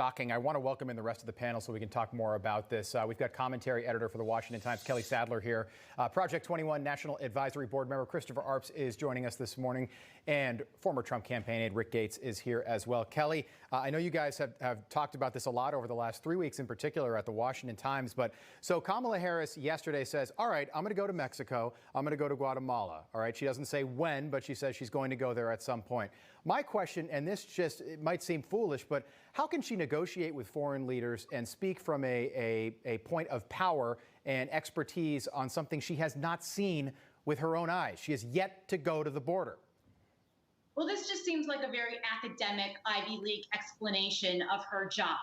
Shocking. I want to welcome in the rest of the panel so we can talk more about this. We've got commentary editor for the Washington Times, Kelly Sadler, here. Project 21 National Advisory Board member Christopher Arps is joining us this morning. And former Trump campaign aide Rick Gates is here as well. Kelly, I know you guys have talked about this a lot over the last 3 weeks in particular at the Washington Times. But so Kamala Harris yesterday says, all right, I'm going to go to Mexico. I'm going to go to Guatemala. All right. She doesn't say when, but she says she's going to go there at some point. My question, and this just it might seem foolish, but how can she negotiate with foreign leaders and speak from a point of power and expertise on something she has not seen with her own eyes? She has yet to go to the border. Well, this just seems like a very academic Ivy League explanation of her job,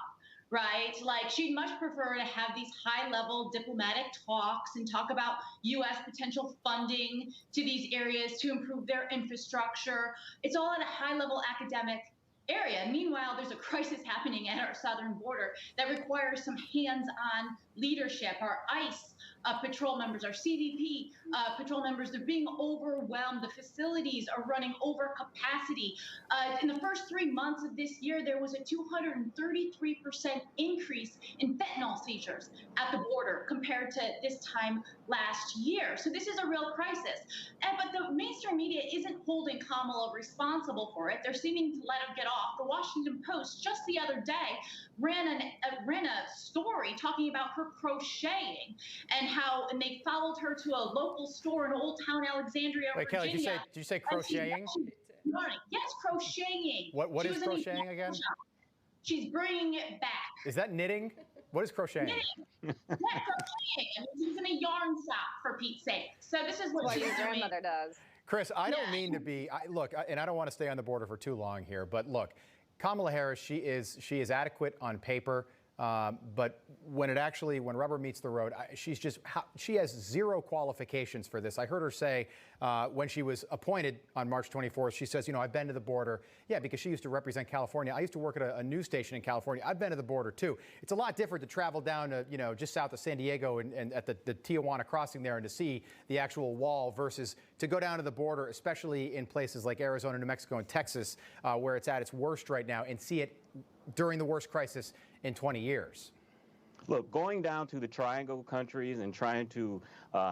right? Like, she'd much prefer to have these high-level diplomatic talks and talk about U.S. potential funding to these areas to improve their infrastructure. It's all at a high-level academic area. Meanwhile, there's a crisis happening at our southern border that requires some hands-on leadership. Our ICE patrol members, our CBP patrol members, they're being overwhelmed. The facilities are running over capacity. In the first 3 months of this year, there was a 233% increase in fentanyl seizures at the border compared to this time last year. So this is a real crisis. But the mainstream media isn't holding Kamala responsible for it. They're seeming to let him get off. The Washington Post just the other day ran a story talking about her crocheting and they followed her to a local store in Old Town Alexandria, Wait, Virginia. Kelly, did you say crocheting? Yes, crocheting. What is crocheting again? She's bringing it back. Is that knitting? What is crocheting? Knitting. Yeah, crocheting. I mean, she's in a yarn shop, for Pete's sake. So this is what your grandmother does. Chris, I don't mean to be, look, and I don't want to stay on the border for too long here, but look, Kamala Harris, she is adequate on paper. But when rubber meets the road, she has zero qualifications for this. I heard her say when she was appointed on March 24th, she says, I've been to the border. Yeah, because she used to represent California. I used to work at a news station in California. I've been to the border, too. It's a lot different to travel down to, just south of San Diego and at the Tijuana crossing there and to see the actual wall versus to go down to the border, especially in places like Arizona, New Mexico, and Texas, where it's at its worst right now, and see it during the worst crisis in 20 years. Look, going down to the Triangle countries and trying to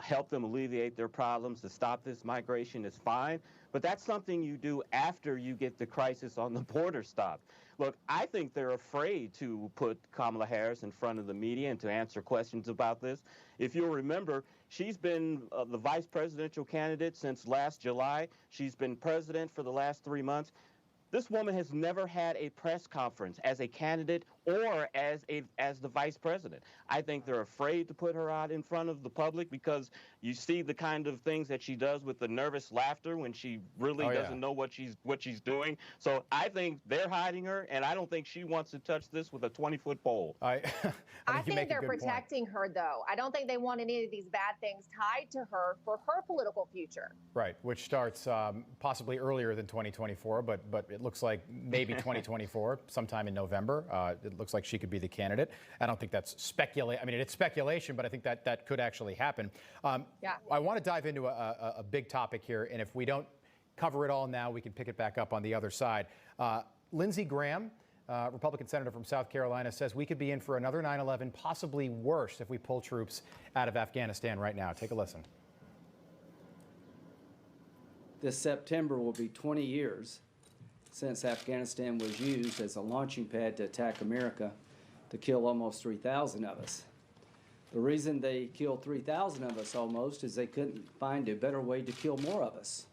help them alleviate their problems to stop this migration is fine, but that's something you do after you get the crisis on the border stopped. Look, I think they're afraid to put Kamala Harris in front of the media and to answer questions about this. If you'll remember, she's been the vice presidential candidate since last July. She's been president for the last 3 months. This woman has never had a press conference as a candidate or as the vice president. I think they're afraid to put her out in front of the public because you see the kind of things that she does with the nervous laughter when she really doesn't know what she's doing. So I think they're hiding her, and I don't think she wants to touch this with a 20-foot pole. I think they're protecting her, though. I don't think they want any of these bad things tied to her for her political future. Right, which starts possibly earlier than 2024, but it looks like maybe 2024, sometime in November. It looks like she could be the candidate. I don't think that's speculation. I mean, it's speculation, but I think that could actually happen. I want to dive into a big topic here, and if we don't cover it all now, we can pick it back up on the other side. Lindsey Graham, Republican senator from South Carolina, says we could be in for another 9/11, possibly worse, if we pull troops out of Afghanistan right now. Take a listen. This September will be 20 years since Afghanistan was used as a launching pad to attack America to kill almost 3,000 of us. The reason they killed 3,000 of us almost is they couldn't find a better way to kill more of us.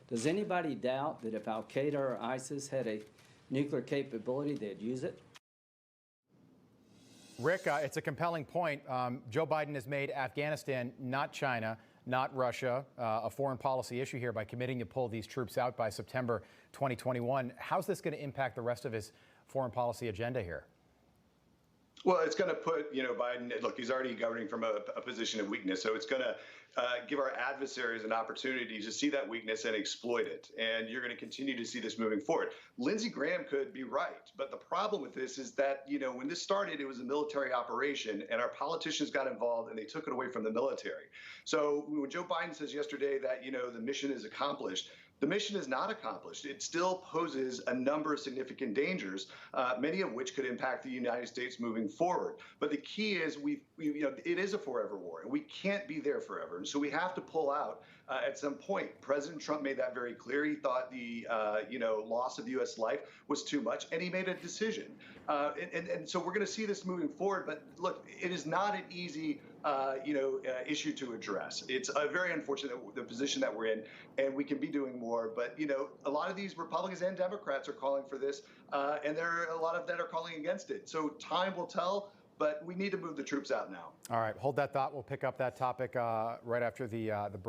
Does anybody doubt that if Al-Qaeda or ISIS had a nuclear capability, they'd use it? Rick, it's a compelling point. Joe Biden has made Afghanistan, not China, not Russia, a foreign policy issue here by committing to pull these troops out by September 2021. How's this going to impact the rest of his foreign policy agenda here? Well, it's going to put, Biden, look, he's already governing from a position of weakness. So it's going to give our adversaries an opportunity to see that weakness and exploit it. And you're going to continue to see this moving forward. Lindsey Graham could be right. But the problem with this is that, when this started, it was a military operation and our politicians got involved and they took it away from the military. So when Joe Biden says yesterday that, the mission is accomplished, the mission is not accomplished. It still poses a number of significant dangers, many of which could impact the United States moving forward. But the key is it is a forever war, and we can't be there forever. And so we have to pull out at some point. President Trump made that very clear. He thought the loss of U.S. life was too much, and he made a decision. And so we're going to see this moving forward. But look, it is not an easy issue to address. It's very unfortunate the position that we're in, and we can be doing more. But a lot of these Republicans and Democrats are calling for this, and there are a lot of that are calling against it. So time will tell. But we need to move the troops out now. All right, hold that thought. We'll pick up that topic right after the break.